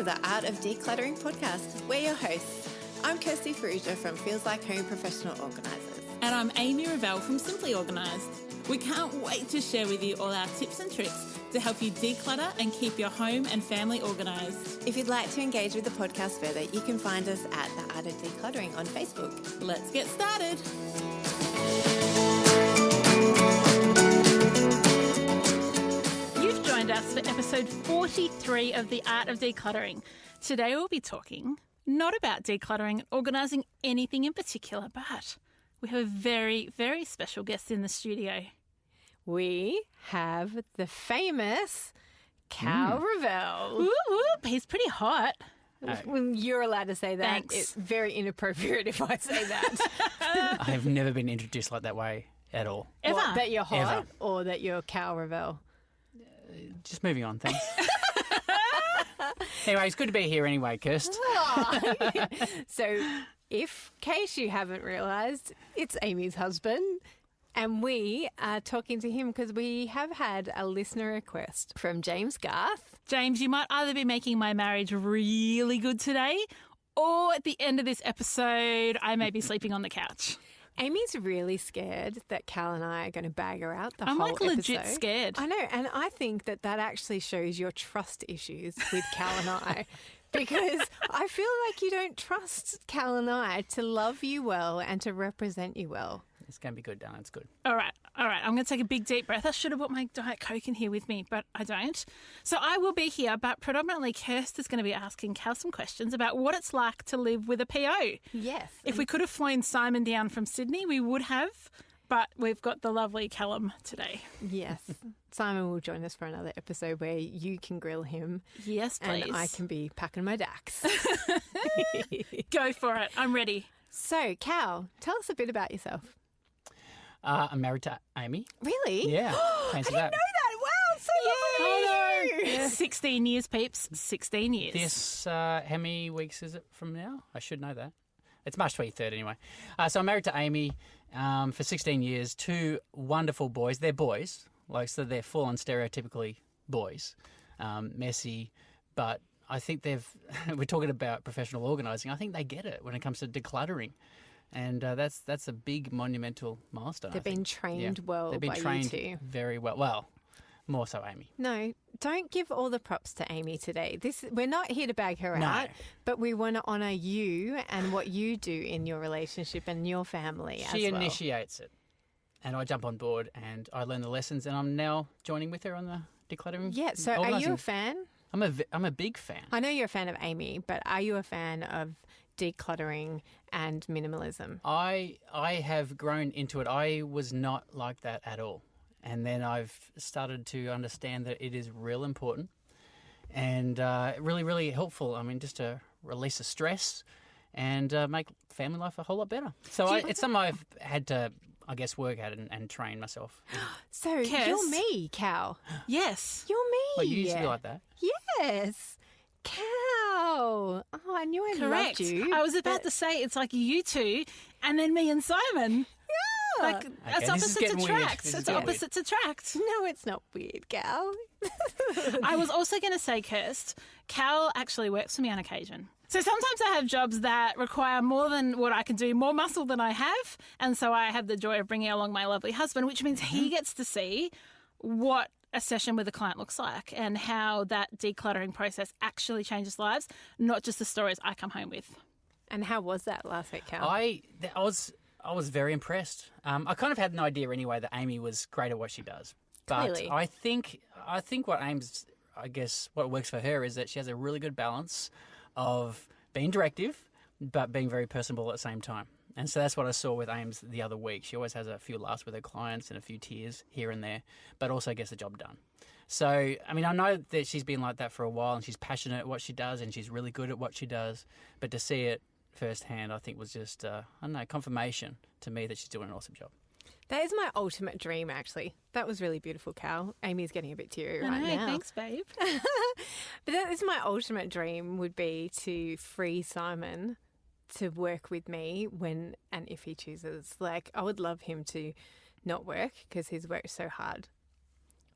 to the Art of Decluttering podcast. We're your hosts. I'm Kirsty from Feels Like Home Professional Organisers. And I'm Amy Revell from Simply Organised. We can't wait to share with you all our tips and tricks to help you declutter and keep your home and family organised. If you'd like to engage with the podcast further, you can find us at the Art of Decluttering on Facebook. Let's get started. You've joined us for episode 43 of The Art of Decluttering. Today we'll be talking not about decluttering and organising anything in particular, but we have a very, very special guest in the studio. We have the famous Cal Revell. Whoop, whoop. He's pretty hot. When you're allowed to say that, Thanks. it's very inappropriate if I say that. I have never been introduced like that way at all. Ever. What, that you're hot Ever. or that you're Cal Revell? Just moving on, thanks. Anyway, it's good to be here anyway, Kirst. So, in case you haven't realised, it's Amy's husband. And we are talking to him because we have had a listener request from James Garth. James, you might either be making my marriage really good today, or at the end of this episode, I may be sleeping on the couch. Amy's really scared that Cal and I are going to bag her out the I'm whole like legit episode. scared. I know, and I think that actually shows your trust issues with Cal and I, because I feel like you don't trust Cal and I to love you well and to represent you well. It's going to be good, darling. It's good. All right. I'm going to take a big deep breath. I should have brought my Diet Coke in here with me, but I don't. So I will be here, but predominantly Kirst is going to be asking Cal some questions about what it's like to live with a PO. Yes. If we could have flown Simon down from Sydney, we would have, but we've got the lovely Callum today. Yes. Simon will join us for another episode where you can grill him. Yes, please. And I can be packing my dacks. Go for it. I'm ready. So, Cal, tell us a bit about yourself. I'm married to Amy. Really? Yeah. I Fancy didn't know that. Wow, so lovely. Yeah. 16 years, peeps. 16 years. This, how many weeks is it from now? I should know that. It's March 23rd anyway. So I'm married to Amy for 16 years. Two wonderful boys. They're boys. So they're full on stereotypically boys. Messy, but I think we're talking about professional organising. I think they get it when it comes to decluttering. And that's a big monumental milestone. They've been trained well They've been by trained you two. very well. Well, more so Amy. No, don't give all the props to Amy today. We're not here to bag her No. out, but we want to honour you and what you do in your relationship and your family She as well. initiates it, and I jump on board and I learn the lessons, and I'm now joining with her on the decluttering. Yeah, so are you organising. a fan? I'm a big fan. I know you're a fan of Amy, but are you a fan of decluttering and minimalism? I have grown into it. I was not like that at all. And then I've started to understand that it is real important and really, really helpful. I mean, just to release the stress and make family life a whole lot better. So it's something I've had to, I guess, work at and train myself. So Kes? you're me, Cal. Yes. You're me. Well, you used to be like that. Yes. Cal. Oh, I knew I Correct. loved you. I was about to say it's like you two and then me and Simon. Yeah. Like, it's this is opposites getting weird. attract. This is It's getting weird. opposites attract. No, it's not weird, Cal. I was also going to say, Kirst, Cal actually works for me on occasion. So sometimes I have jobs that require more than what I can do, more muscle than I have. And so I have the joy of bringing along my lovely husband, which means he gets to see what a session with a client looks like and how that decluttering process actually changes lives, not just the stories I come home with. And how was that last week, Cal? I was very impressed. I kind of had an idea anyway that Amy was great at what she does. But Clearly. I think what works for her is that she has a really good balance of being directive but being very personable at the same time. And so that's what I saw with Ames the other week. She always has a few laughs with her clients and a few tears here and there, but also gets the job done. So, I mean, I know that she's been like that for a while and she's passionate at what she does and she's really good at what she does. But to see it firsthand, I think was just, confirmation to me that she's doing an awesome job. That is my ultimate dream, actually. That was really beautiful, Cal. Amy's getting a bit teary right now. Thanks, babe. But that is my ultimate dream, would be to free Simon to work with me when and if he chooses. Like, I would love him to not work because he's worked so hard.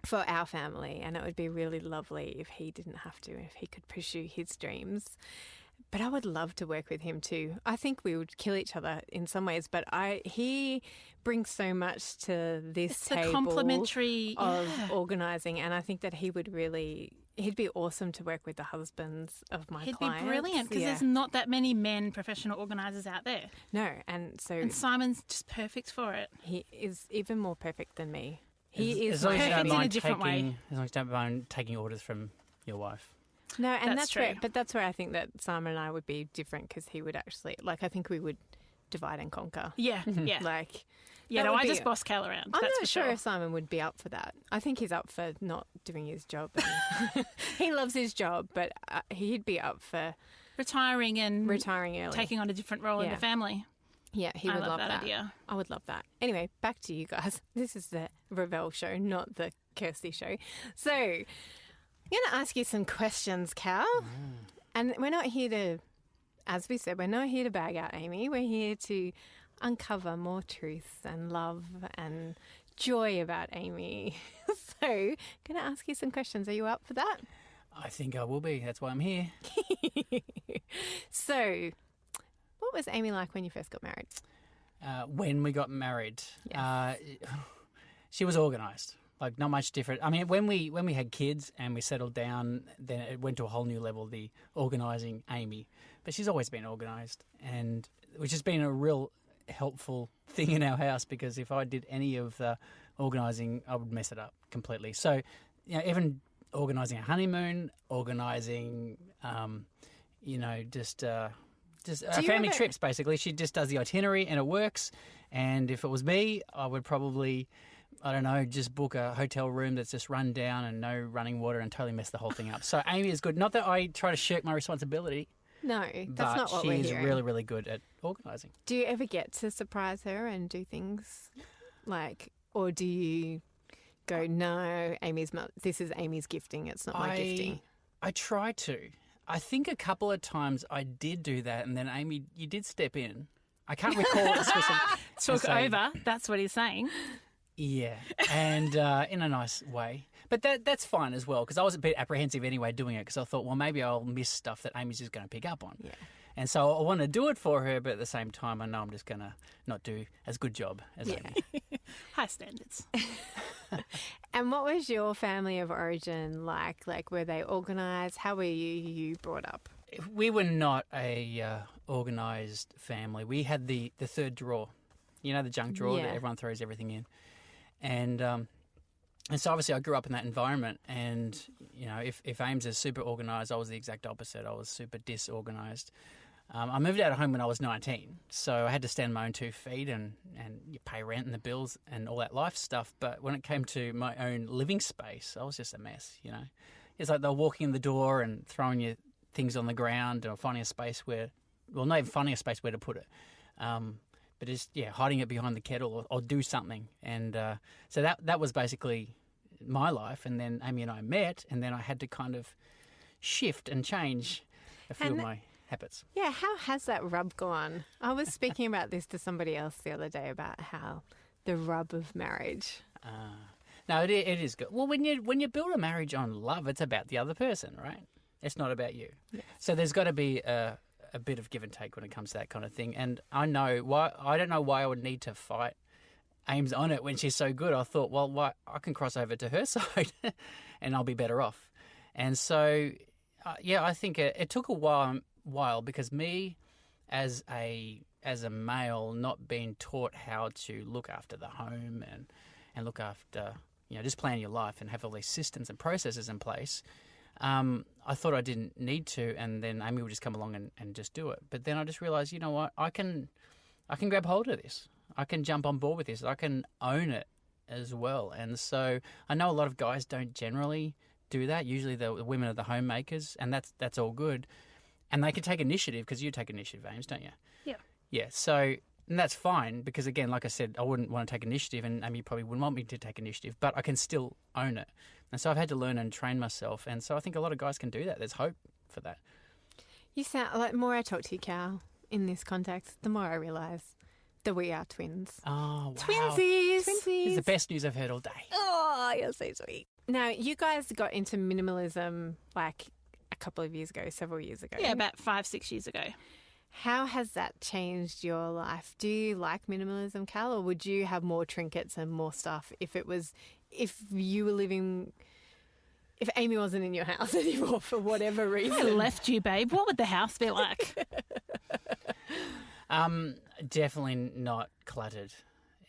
for our family, and it would be really lovely if he didn't have to, if he could pursue his dreams. But I would love to work with him too. I think we would kill each other in some ways, but he brings so much to this It's table a complementary of organising, and I think that he'd be awesome to work with the husbands of my He'd clients. be brilliant because there's not that many men professional organisers out there. No, and Simon's just perfect for it. he is even more perfect than me. He is as long as you perfect don't in a mind different way. as long as you don't mind taking orders from your wife. No, and that's true. where, but that's where I think that Simon and I would be different, because he would actually, like, I think we would divide and conquer. Yeah, yeah. Like, Yeah, that no, would I be- just boss Cal around. I'm that's not for sure sure. if Simon would be up for that. I think he's up for not doing his job. He loves his job, but he'd be up for Retiring and retiring early. taking on a different role in Yeah. the family. Yeah, he I would love love that idea. I would love that. Anyway, back to you guys. This is the Revell show, not the Kirsty show. So, I'm going to ask you some questions, Cal. And we're not here to, as we said, we're not here to bag out Amy. We're here to uncover more truth and love and joy about Amy. So, I'm going to ask you some questions. Are you up for that? I think I will be. That's why I'm here. So, what was Amy like when you first got married? When we got married, Yes. she was organised. Like, not much different. I mean, when we had kids and we settled down, then it went to a whole new level, the organising Amy. But she's always been organised, and which has been a real helpful thing in our house, because if I did any of the organising, I would mess it up completely. So, even organising a honeymoon, organising, just family trips, basically. She just does the itinerary and it works. And if it was me, I would probably, I don't know, just book a hotel room that's just run down and no running water and totally mess the whole thing up. So Amy is good. Not that I try to shirk my responsibility, No, that's but not what she we're is hearing. really, really good at organising. Do you ever get to surprise her and do things like, or do you go, no, this is Amy's gifting, it's not my gifting? I try to. I think a couple of times I did do that, and then Amy, you did step in. I can't recall a specific. Took say- over. That's what he's saying. Yeah, and in a nice way. But that's fine as well, because I was a bit apprehensive anyway doing it, because I thought, well, maybe I'll miss stuff that Amy's just going to pick up on. Yeah. And so I want to do it for her, but at the same time, I know I'm just going to not do as good job as Amy. High standards. And what was your family of origin like? Like, were they organised? How were you brought up? We were not a organised family. We had the third drawer, the junk drawer that everyone throws everything in. And so obviously I grew up in that environment, and, if Ames is super organised, I was the exact opposite. I was super disorganised. I moved out of home when I was 19, so I had to stand on my own 2 feet and you pay rent and the bills and all that life stuff. But when it came to my own living space, I was just a mess, It's like they're walking in the door and throwing your things on the ground, or finding a space not even finding a space where to put it. But just, hiding it behind the kettle or do something. And so that was basically my life. And then Amy and I met, and then I had to kind of shift and change a few of my habits. Yeah, how has that rub gone? I was speaking about this to somebody else the other day, about how the rub of marriage. No, it is good. Well, when you build a marriage on love, it's about the other person, right? It's not about you. Yes. So there's got to be a bit of give and take when it comes to that kind of thing. And I don't know why I would need to fight Ames on it when she's so good. I thought, well, why, I can cross over to her side and I'll be better off. And so, I think it took a while, because me as a male, not being taught how to look after the home and look after, just plan your life and have all these systems and processes in place, I thought I didn't need to, and then Amy would just come along and just do it. But then I just realised, you know what, I can grab hold of this. I can jump on board with this. I can own it as well. And so I know a lot of guys don't generally do that. Usually the women are the homemakers, and that's all good. And they can take initiative, because you take initiative, Ames, don't you? Yeah. Yeah, so and that's fine, because, again, like I said, I wouldn't want to take initiative, and Amy probably wouldn't want me to take initiative, but I can still own it. And so I've had to learn and train myself, and so I think a lot of guys can do that. There's hope for that. You sound like, the more I talk to you, Cal, in this context, the more I realise that we are twins. Oh, wow. Twinsies! It's the best news I've heard all day. Oh, you're so sweet. Now, you guys got into minimalism like a couple of years ago, several years ago. Yeah, about 5-6 years ago. How has that changed your life? Do you like minimalism, Cal, or would you have more trinkets and more stuff if you were living, if Amy wasn't in your house anymore for whatever reason? I left you, babe. What would the house be like? Definitely not cluttered.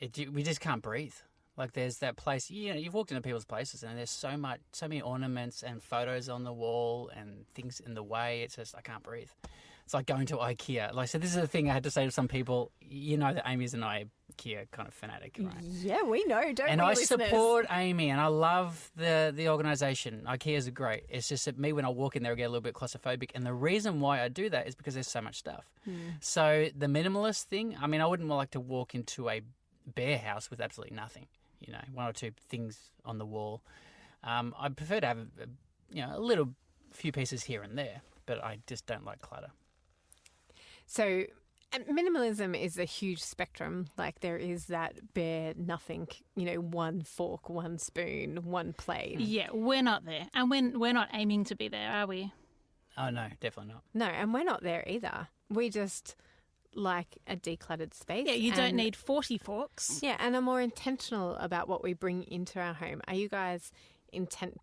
We just can't breathe. Like there's that place, you've walked into people's places and there's so many ornaments and photos on the wall and things in the way. It's just, I can't breathe. It's like going to IKEA. Like, so this is the thing I had to say to some people. You know that Amy's an IKEA kind of fanatic, right? Yeah, we know, don't and we, I listeners? support Amy, and I love the organisation. IKEA's great. It's just that me, when I walk in there, I get a little bit claustrophobic. And the reason why I do that is because there's so much stuff. So the minimalist thing, I mean, I wouldn't like to walk into a bare house with absolutely nothing. One or two things on the wall. I prefer to have a little few pieces here and there, but I just don't like clutter. So minimalism is a huge spectrum. Like there is that bare nothing, one fork, one spoon, one plate. Yeah, we're not there. And we're not aiming to be there, are we? Oh, no, definitely not. No, and we're not there either. We just like a decluttered space. Yeah, you don't need 40 forks. Yeah, and are more intentional about what we bring into our home. Are you guys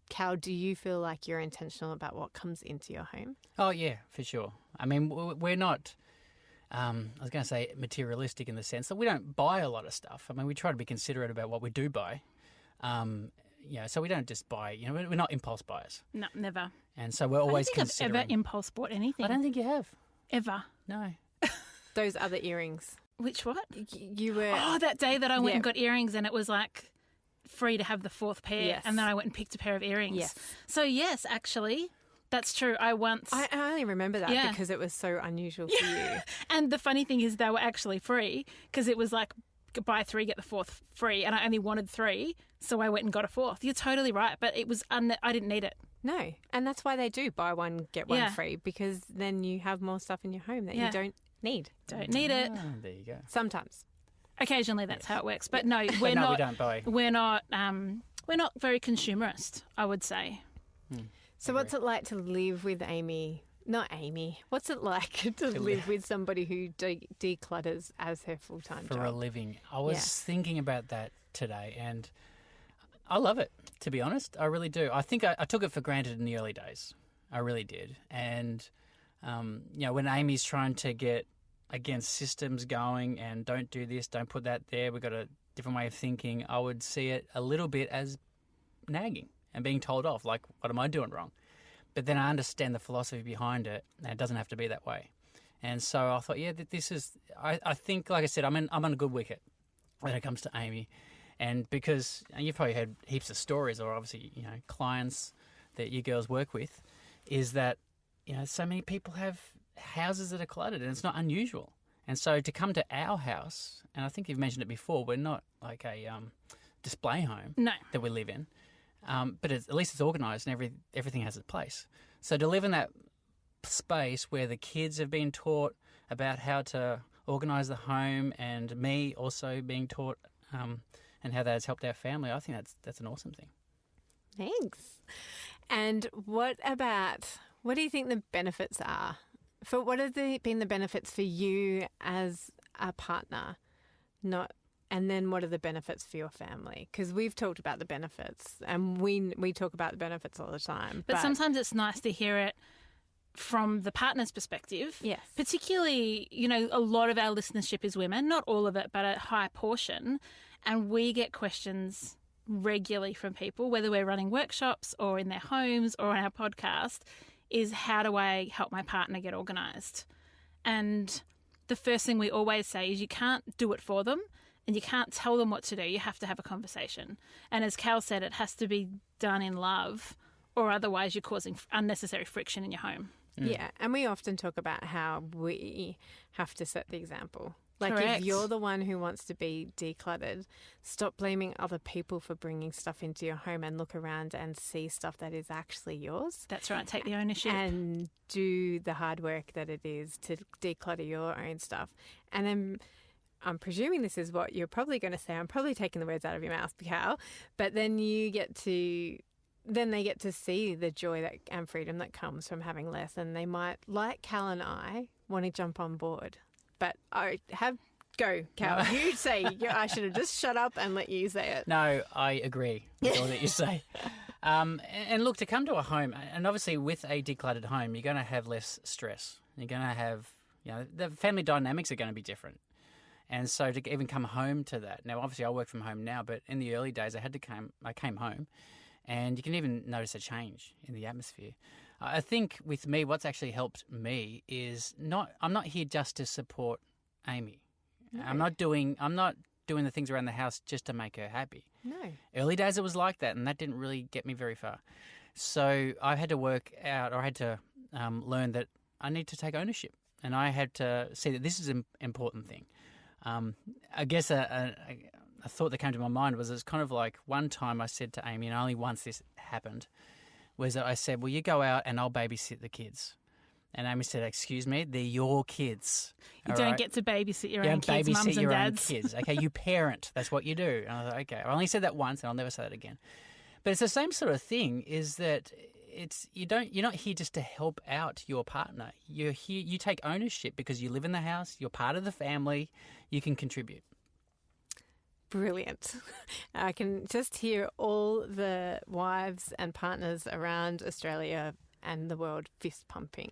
Cal, do you feel like you're intentional about what comes into your home? Oh, yeah, for sure. I mean, we're not... I was going to say materialistic in the sense that we don't buy a lot of stuff. I mean, we try to be considerate about what we do buy. So we don't just buy, we're not impulse buyers. No, never. And so we're always I don't think considering. I've ever impulse bought anything. I don't think you have. Ever. No. Those other earrings. Which what? You were... Oh, that day that I went and got earrings and it was like free to have the fourth pair. Yes. And then I went and picked a pair of earrings. Yes. So yes, actually... That's true. I only remember that because it was so unusual for you. And the funny thing is they were actually free because it was like buy 3, get the 4th free. And I only wanted 3, so I went and got a 4th. You're totally right, but it was I didn't need it. No, and that's why they do buy one, get one free, because then you have more stuff in your home that you don't need. Don't need it. Oh, there you go. Sometimes. Occasionally that's how it works. But no, we're no, not. we don't buy. We're not very consumerist, I would say. So what's it like to live with Amy? Not Amy. What's it like to live with somebody who declutters as her full-time job? For a living. I was thinking about that today and I love it, to be honest. I really do. I think I took it for granted in the early days. I really did. And, when Amy's trying to get, against systems going and don't do this, don't put that there, we've got a different way of thinking, I would see it a little bit as nagging and being told off, like, what am I doing wrong? But then I understand the philosophy behind it, and it doesn't have to be that way. And so I thought, this is, I think, like I said, I'm on a good wicket when it comes to Amy. And because you've probably heard heaps of stories, or obviously, clients that you girls work with, is that, so many people have houses that are cluttered, and it's not unusual. And so to come to our house, and I think you've mentioned it before, we're not like a display home that we live in. But at least it's organised and everything has its place. So to live in that space where the kids have been taught about how to organise the home, and me also being taught and how that has helped our family, I think that's an awesome thing. Thanks. And what do you think the benefits are? What have been the benefits for you as a partner? And then what are the benefits for your family? Because we've talked about the benefits and we talk about the benefits all the time. But sometimes it's nice to hear it from the partner's perspective. Yes. Particularly, a lot of our listenership is women, not all of it, but a high portion. And we get questions regularly from people, whether we're running workshops or in their homes or on our podcast, is how do I help my partner get organised? And the first thing we always say is you can't do it for them. And you can't tell them what to do. You have to have a conversation. And as Cal said, it has to be done in love, or otherwise you're causing unnecessary friction in your home. Yeah, and we often talk about how we have to set the example. Like Correct. If you're the one who wants to be decluttered, stop blaming other people for bringing stuff into your home and look around and see stuff that is actually yours. That's right, take the ownership. And do the hard work that it is to declutter your own stuff. And then I'm presuming this is what you're probably going to say. I'm probably taking the words out of your mouth, Cal. But then they get to see the joy and freedom that comes from having less, and they might, like Cal and I, want to jump on board. But go, Cal. You say. I should have just shut up and let you say it. No, I agree with all that you say. And look, to come to a home, and obviously with a decluttered home, you're going to have less stress. You're going to have, the family dynamics are going to be different. And so to even come home to that. Now, obviously I work from home now, but in the early days I came home, and you can even notice a change in the atmosphere. I think with me, what's actually helped me is I'm not here just to support Amy. No. I'm not doing the things around the house just to make her happy. No. Early days it was like that, and that didn't really get me very far. So I had to work out, or I had to learn that I need to take ownership, and I had to see that this is an important thing. I guess a thought that came to my mind was, it's kind of like one time I said to Amy, and only once this happened, was that I said, well, you go out and I'll babysit the kids. And Amy said, excuse me, they're your kids. You don't get to babysit your own kids, mums and dads. Own kids. Okay, you parent. That's what you do. And I was like, okay, I only said that once and I'll never say that again. But it's the same sort of thing, is that you're not here just to help out your partner. You're here, you take ownership because you live in the house, you're part of the family, you can contribute. Brilliant. I can just hear all the wives and partners around Australia and the world fist pumping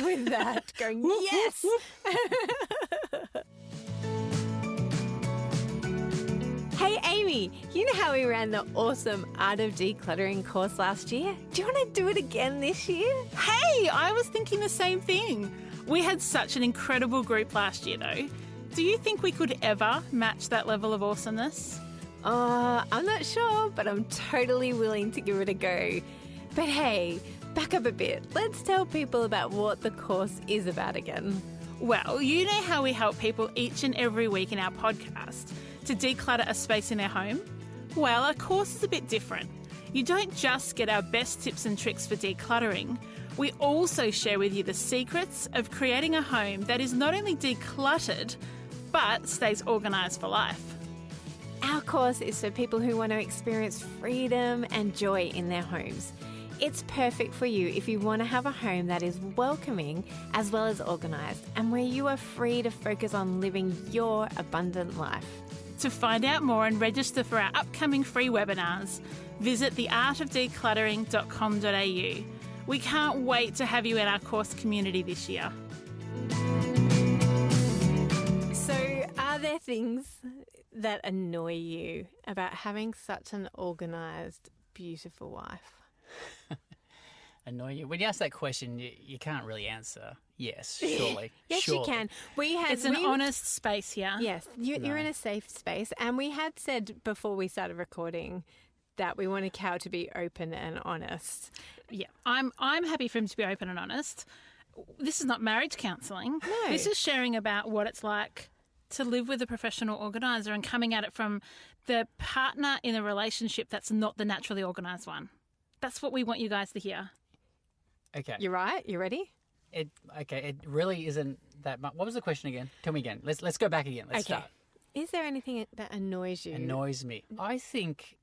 with that, going, yes! Hey, Amy, you know how we ran the awesome Art of Decluttering course last year? Do you want to do it again this year? Hey, I was thinking the same thing. We had such an incredible group last year, though. Do you think we could ever match that level of awesomeness? I'm not sure, but I'm totally willing to give it a go. But hey, back up a bit. Let's tell people about what the course is about again. Well, you know how we help people each and every week in our podcast to declutter a space in their home? Well, our course is a bit different. You don't just get our best tips and tricks for decluttering. We also share with you the secrets of creating a home that is not only decluttered, but stays organised for life. Our course is for people who want to experience freedom and joy in their homes. It's perfect for you if you want to have a home that is welcoming as well as organised, and where you are free to focus on living your abundant life. To find out more and register for our upcoming free webinars, visit theartofdecluttering.com.au. We can't wait to have you in our course community this year. So, are there things that annoy you about having such an organised, beautiful wife? Annoy you? When you ask that question, you can't really answer yes, surely. Yes, surely. you can. It's an honest space here. Yes, you're in a safe space. And we had said before we started recording that we wanted Cal to be open and honest. Yeah, I'm happy for him to be open and honest. This is not marriage counselling. No. This is sharing about what it's like to live with a professional organiser and coming at it from the partner in a relationship that's not the naturally organised one. That's what we want you guys to hear. Okay. You're right. You ready? It really isn't that much. What was the question again? Tell me again. Let's go back again. Let's start. Is there anything that annoys you? Annoys me. I think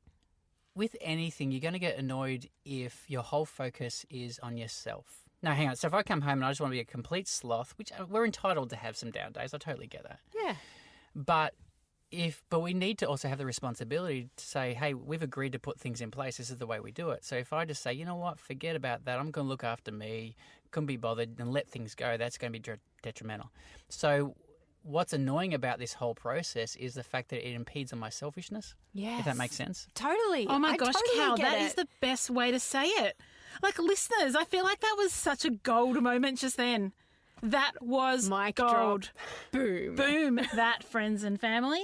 with anything, you're going to get annoyed if your whole focus is on yourself. No, hang on. So if I come home and I just want to be a complete sloth, which we're entitled to have some down days, I totally get that. Yeah. But we need to also have the responsibility to say, hey, we've agreed to put things in place. This is the way we do it. So if I just say, you know what, forget about that. I'm going to look after me, couldn't be bothered, and let things go, that's going to be detrimental. So what's annoying about this whole process is the fact that it impedes on my selfishness. Yes. If that makes sense. Totally. Oh my gosh, totally Cal, get that it. is the best way to say it. Like, listeners, I feel like that was such a gold moment just then. That was Mic gold. drop. Boom. Boom, that, friends and family.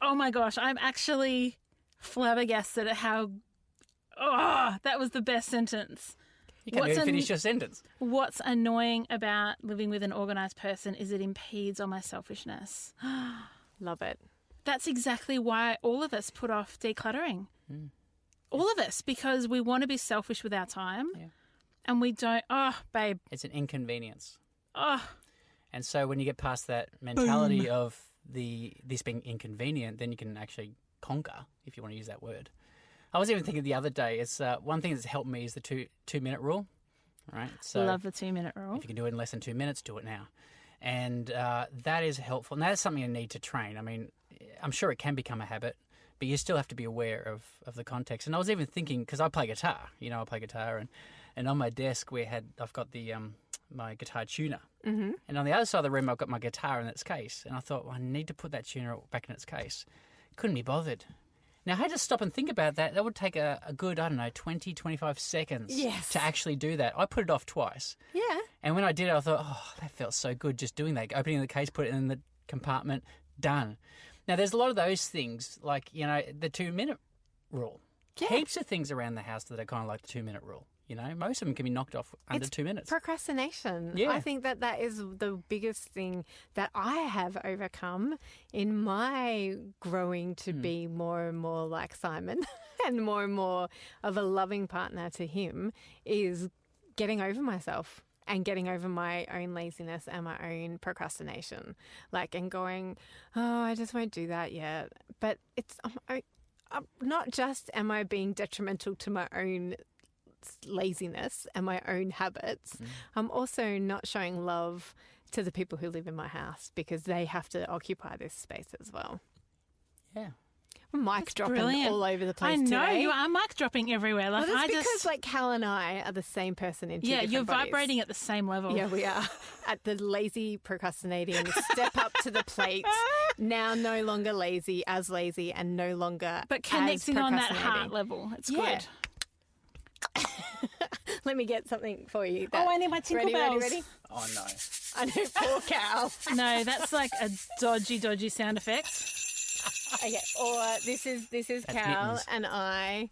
Oh my gosh, I'm actually flabbergasted at how... Oh, that was the best sentence. You can't even finish your sentence. What's annoying about living with an organised person is it impedes on my selfishness. Love it. That's exactly why all of us put off decluttering. All of us, because we want to be selfish with our time and we don't... Oh, babe. It's an inconvenience. Oh. And so when you get past that mentality of this being inconvenient, then you can actually conquer, if you want to use that word. I was even thinking the other day, it's one thing that's helped me is the 2-minute rule. Right? So Love the 2-minute rule. if you can do it in less than 2 minutes, do it now. And that is helpful. And that's something you need to train. I mean, I'm sure it can become a habit, but you still have to be aware of the context. And I was even thinking, because I play guitar, I play guitar, and on my desk I've got the my guitar tuner. Mm-hmm. And on the other side of the room, I've got my guitar in its case. And I thought, well, I need to put that tuner back in its case. Couldn't be bothered. Now, I had to stop and think about that. That would take a good, 20, 25 seconds to actually do that. I put it off twice. Yeah. And when I did it, I thought, oh, that felt so good just doing that. Opening the case, put it in the compartment, done. Now, there's a lot of those things, like, the 2-minute rule. Yeah. Heaps of things around the house that are kind of like the 2-minute rule. Most of them can be knocked off under 2 minutes. Procrastination. Yeah. I think that is the biggest thing that I have overcome in my growing to be more and more like Simon and more of a loving partner to him is getting over myself and getting over my own laziness and my own procrastination. And going, oh, I just won't do that yet. But it's not just am I being detrimental to my own laziness and my own habits, I'm also not showing love to the people who live in my house because they have to occupy this space as well. Yeah. Mic dropping brilliant. all over the place I know, today. you are mic dropping everywhere. Well, that's because Cal and I are the same person in two different you're bodies. vibrating at the same level. Yeah, we are. At the lazy procrastinating, step up to the plate, now no longer lazy, and no longer But connecting as on that procrastinating. heart level. It's Yeah. good. Let me get something for you. I need my tinkle bells. Ready? Oh, no. I know, poor Cal. No, that's like a dodgy sound effect. Okay, or this is That's Cal mittens. and I.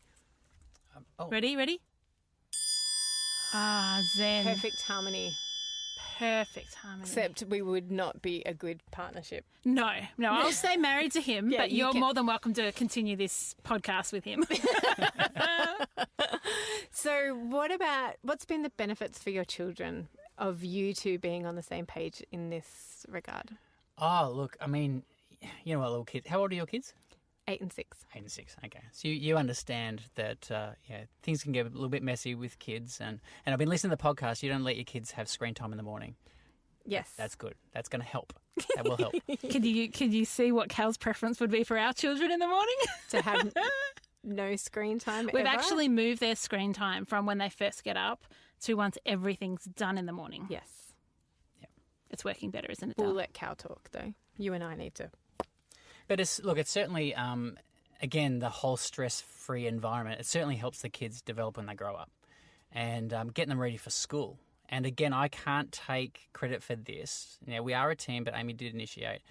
Ready? Ah, zen. Perfect harmony. Perfect harmony. Except we would not be a good partnership. No, I'll stay married to him, Yeah, but you you're can- more than welcome to continue this podcast with him. So what's been the benefits for your children of you two being on the same page in this regard? Oh, look, I mean, you know what, little kids. How old are your kids? 8 and 6. 8 and 6. Okay, so you understand that things can get a little bit messy with kids, and I've been listening to the podcast. You don't let your kids have screen time in the morning. Yes. That's good. That's going to help. That will help. Can you see what Cal's preference would be for our children in the morning? To have no screen time We've ever? actually moved their screen time from when they first get up to once everything's done in the morning. Yes. It's working better, isn't it? We'll Dal? let Cal talk, though. You and I need to. But it's certainly, again, the whole stress-free environment, it certainly helps the kids develop when they grow up and getting them ready for school. And again, I can't take credit for this. We are a team, but Amy did initiate.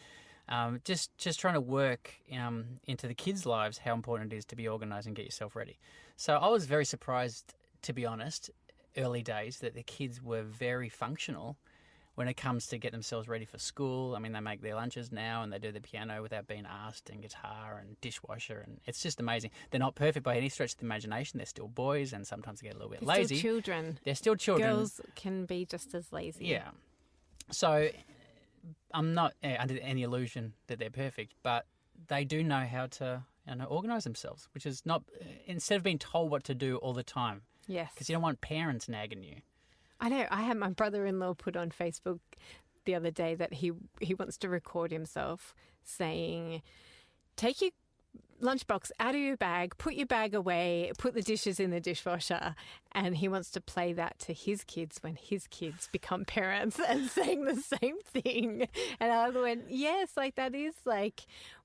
Just trying to work into the kids' lives how important it is to be organised and get yourself ready. So I was very surprised, to be honest, early days that the kids were very functional when it comes to get themselves ready for school. I mean, they make their lunches now and they do the piano without being asked, and guitar and dishwasher, and it's just amazing. They're not perfect by any stretch of the imagination. They're still boys, and sometimes they get a little bit They're lazy. still children. They're still children. Girls can be just as lazy. Yeah. So I'm not under any illusion that they're perfect, but they do know how to organise themselves, which is not, instead of being told what to do all the time. Yes. Because you don't want parents nagging you. I know. I had my brother-in-law put on Facebook the other day that he wants to record himself saying, take your lunchbox out of your bag, put your bag away, put the dishes in the dishwasher. And he wants to play that to his kids when his kids become parents and saying the same thing. And I went, yes, that is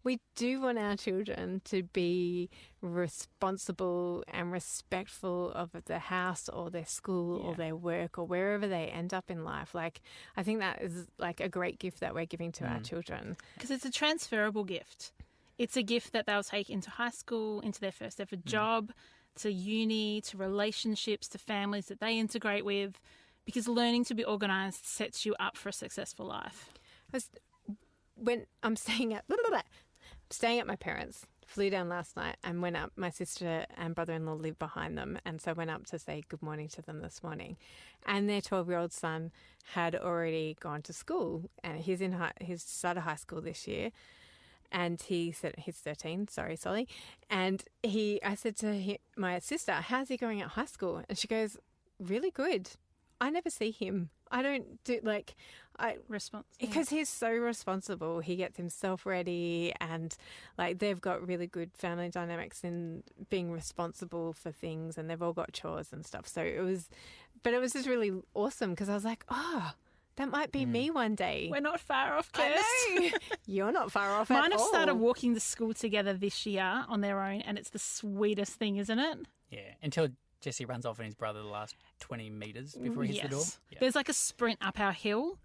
we do want our children to be responsible and respectful of the house or their school or their work or wherever they end up in life. I think that is a great gift that we're giving to our children. Because it's a transferable gift. It's a gift that they'll take into high school, into their first ever job, to uni, to relationships, to families that they integrate with, because learning to be organised sets you up for a successful life. When I'm staying at my parents flew down last night and went up. My sister and brother-in-law live behind them, and so went up to say good morning to them this morning. And their 12-year-old son had already gone to school, and he's started high school this year. And he said he's 13. Sorry, Solly. And I said to my sister, "How's he going at high school?" And she goes, "Really good. I never see him. I don't do because he's so responsible. He gets himself ready, and they've got really good family dynamics in being responsible for things, and they've all got chores and stuff. So it was just really awesome because I was like, oh, that might be me one day. We're not far off, Kirst. I know. You're not far off Mine at have all. started walking to school together this year on their own, and it's the sweetest thing, isn't it? Yeah, until Jesse runs off on his brother the last 20 metres before he hits the door. Yeah. There's a sprint up our hill,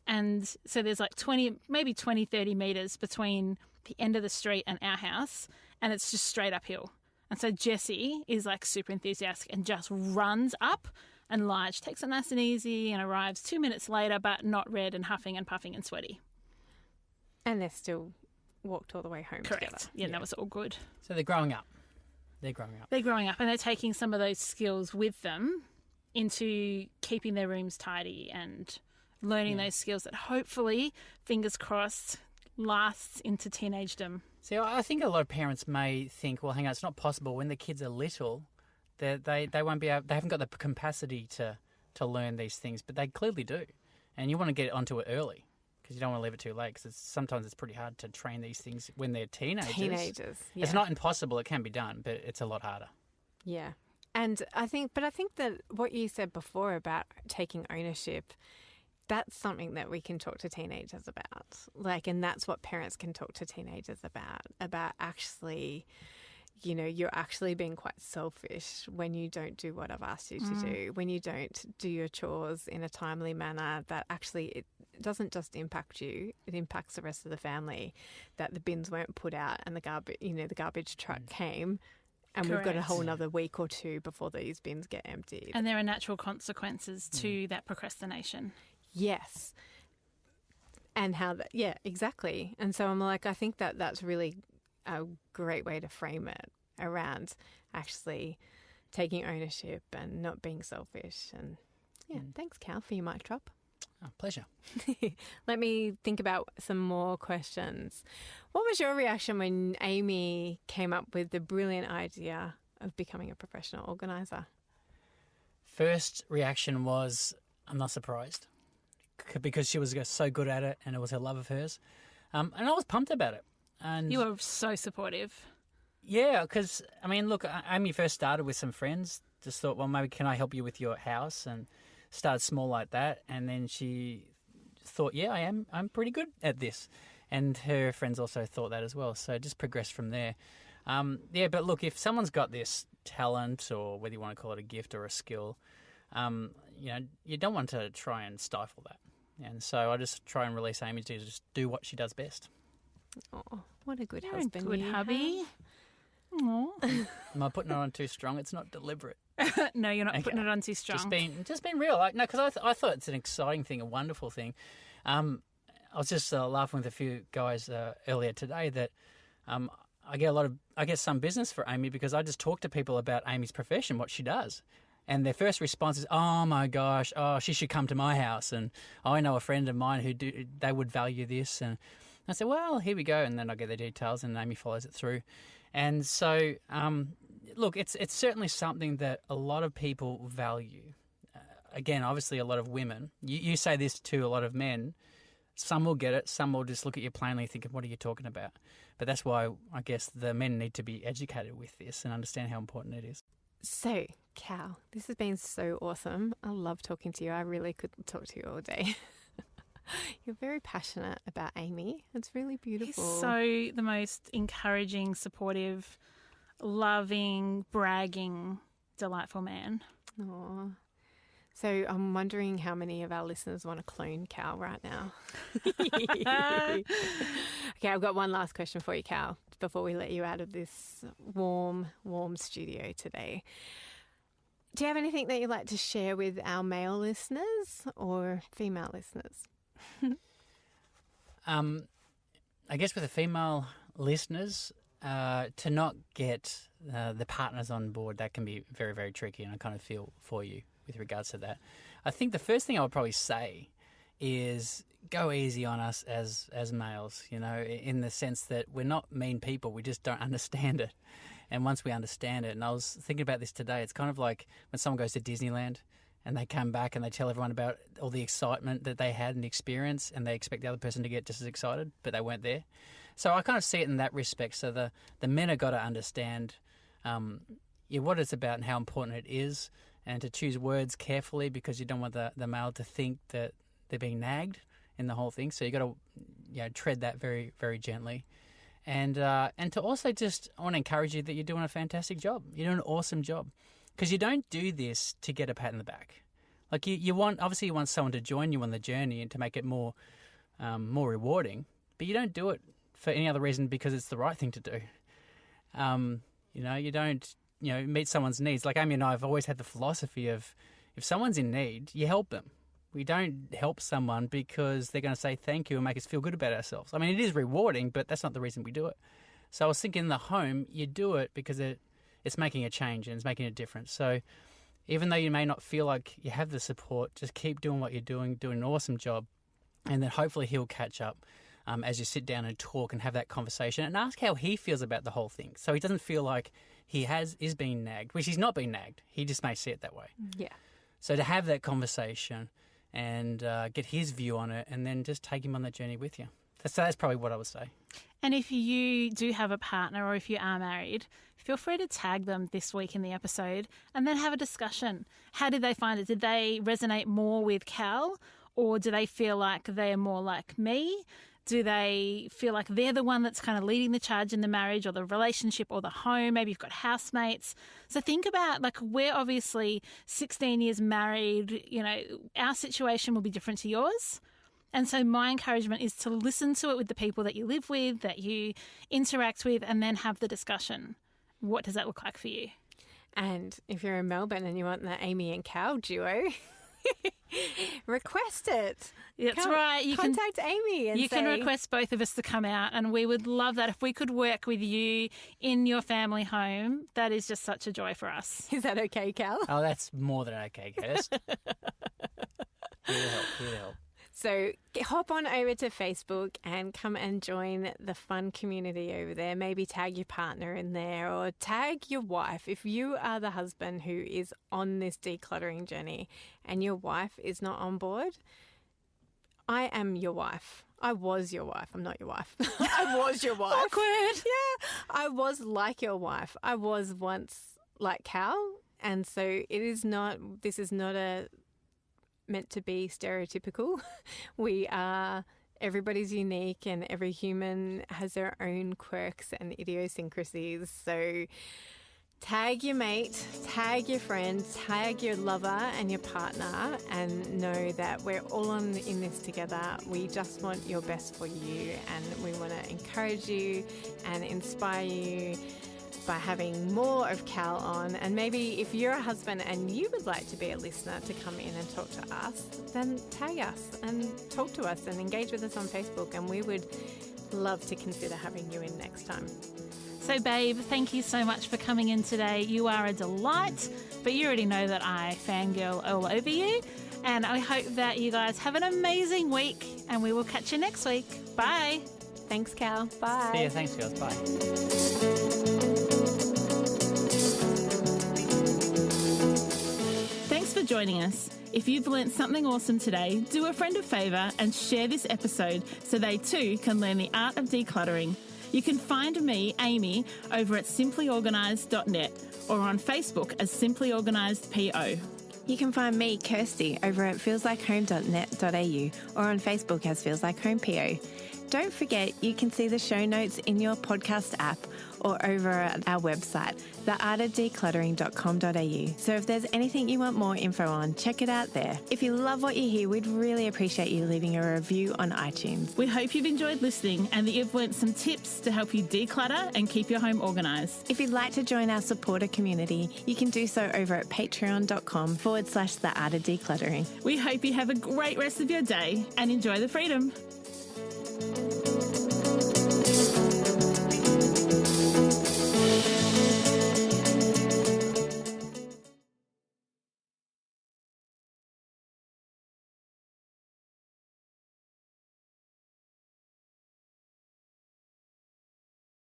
and so there's 20, 30 metres between the end of the street and our house, and it's just straight uphill. And so Jesse is super enthusiastic and just runs up, and Lige takes it nice and easy and arrives 2 minutes later, but not red and huffing and puffing and sweaty. And they're still walked all the way home together. Correct. Yeah, that was all good. So they're growing up. They're growing up, and they're taking some of those skills with them into keeping their rooms tidy and learning those skills that hopefully, fingers crossed, lasts into teenagedom. See, I think a lot of parents may think, well, hang on, it's not possible. When the kids are little, they won't be able, they haven't got the capacity to learn these things, but they clearly do. And you want to get onto it early because you don't want to leave it too late because sometimes it's pretty hard to train these things when they're teenagers. Yeah. It's not impossible. It can be done, but it's a lot harder. Yeah. And I think that what you said before about taking ownership, that's something that we can talk to teenagers about. And that's what parents can talk to teenagers about actually, you're actually being quite selfish when you don't do what I've asked you to do, when you don't do your chores in a timely manner, that actually it doesn't just impact you, it impacts the rest of the family, that the bins weren't put out and the garbage truck came. And we've got a whole another week or two before these bins get emptied. And there are natural consequences to that procrastination. Yes. And exactly. And so I'm I think that that's really a great way to frame it around actually taking ownership and not being selfish. And thanks, Cal, for your mic drop. Oh, pleasure. Let me think about some more questions. What was your reaction when Amy came up with the brilliant idea of becoming a professional organiser? First reaction was, I'm not surprised, because she was so good at it and it was her love of hers. And I was pumped about it. And you were so supportive. Yeah, because, look, Amy first started with some friends, just thought, well, maybe can I help you with your house? And started small like that, and then she thought, yeah, I'm pretty good at this. And her friends also thought that as well, so it just progressed from there. But look, if someone's got this talent, or whether you want to call it a gift or a skill, you don't want to try and stifle that. And so I just try and release Amy to just do what she does best. Oh, what a good You're husband. A good hubby. Am I putting it on too strong? It's not deliberate. No, you're not putting it on too strong. Just being real. Because I thought it's an exciting thing, a wonderful thing. I was just laughing with a few guys earlier today that I get some business for Amy because I just talk to people about Amy's profession, what she does. And their first response is, oh my gosh, she should come to my house. And I know a friend of mine they would value this. And I said, well, here we go. And then I get the details and Amy follows it through. And so, look, it's certainly something that a lot of people value. Again, obviously a lot of women. You say this to a lot of men. Some will get it. Some will just look at you plainly thinking, what are you talking about? But that's why I guess the men need to be educated with this and understand how important it is. So, Cal, this has been so awesome. I love talking to you. I really could talk to you all day. You're very passionate about Amy. It's really beautiful. He's so the most encouraging, supportive, loving, bragging, delightful man. Aww. So I'm wondering how many of our listeners want to clone Cal right now. Okay, I've got one last question for you, Cal, before we let you out of this warm studio today. Do you have anything that you'd like to share with our male listeners or female listeners? I guess with the female listeners, to not get the partners on board, that can be very, very tricky, and I kind of feel for you with regards to that. I think the first thing I would probably say is go easy on us as males, in the sense that we're not mean people, we just don't understand it. And once we understand it, and I was thinking about this today, it's kind of like when someone goes to Disneyland and they come back and they tell everyone about all the excitement that they had and the experience, and they expect the other person to get just as excited, but they weren't there. So I kind of see it in that respect. So the men have got to understand what it's about and how important it is, and to choose words carefully, because you don't want the male to think that they're being nagged in the whole thing. So you got to tread that very, very gently. And to also I want to encourage you that you're doing a fantastic job. You're doing an awesome job, because you don't do this to get a pat on the back. Like you want someone to join you on the journey and to make it more rewarding, but you don't do it for any other reason because it's the right thing to do. You don't meet someone's needs. Like Amy and I have always had the philosophy of, if someone's in need, you help them. We don't help someone because they're going to say thank you and make us feel good about ourselves. I mean, it is rewarding, but that's not the reason we do it. So I was thinking, in the home, you do it because it's making a change and it's making a difference. So even though you may not feel like you have the support, just keep doing what you're doing an awesome job, and then hopefully he'll catch up as you sit down and talk and have that conversation, and ask how he feels about the whole thing. So he doesn't feel like he is being nagged, which he's not being nagged. He just may see it that way. Yeah. So to have that conversation and get his view on it, and then just take him on the journey with you. That's probably what I would say. And if you do have a partner, or if you are married, feel free to tag them this week in the episode and then have a discussion. How did they find it? Did they resonate more with Cal, or do they feel like they're more like me? Do they feel like they're the one that's kind of leading the charge in the marriage or the relationship or the home? Maybe you've got housemates. So think about, we're obviously 16 years married. Our situation will be different to yours. And so my encouragement is to listen to it with the people that you live with, that you interact with, and then have the discussion. What does that look like for you? And if you're in Melbourne and you want the Amy and Cal duo, request it. That's right. You contact Amy and you can request both of us to come out, and we would love that. If we could work with you in your family home, that is just such a joy for us. Is that okay, Cal? Oh, that's more than okay, Kirst. Here to help. So hop on over to Facebook and come and join the fun community over there. Maybe tag your partner in there, or tag your wife. If you are the husband who is on this decluttering journey and your wife is not on board, I am your wife. I was your wife. I'm not your wife. I was your wife. Awkward. Yeah. I was like your wife. I was once like Cal. And so this is not meant to be stereotypical. Everybody's unique, and every human has their own quirks and idiosyncrasies. So tag your mate, tag your friend, tag your lover and your partner, and know that we're all in this together. We just want your best for you, and we want to encourage you and inspire you by having more of Cal on. And maybe if you're a husband and you would like to be a listener to come in and talk to us, then tag us and talk to us and engage with us on Facebook, and we would love to consider having you in next time. So, babe, thank you so much for coming in today. You are a delight, but you already know that I fangirl all over you. And I hope that you guys have an amazing week, and we will catch you next week. Bye. Thanks, Cal. Bye. See you. Thanks, girls. Bye. Thanks for joining us. If you've learnt something awesome today, do a friend a favour and share this episode so they too can learn the art of decluttering. You can find me, Amy, over at simplyorganised.net or on Facebook as Simply Organised PO. You can find me, Kirsty, over at feelslikehome.net.au or on Facebook as Feels Like Home PO. Don't forget, you can see the show notes in your podcast app or over at our website, theartofdecluttering.com.au. So if there's anything you want more info on, check it out there. If you love what you hear, we'd really appreciate you leaving a review on iTunes. We hope you've enjoyed listening and that you've learnt some tips to help you declutter and keep your home organised. If you'd like to join our supporter community, you can do so over at patreon.com/theartofdecluttering. We hope you have a great rest of your day and enjoy the freedom.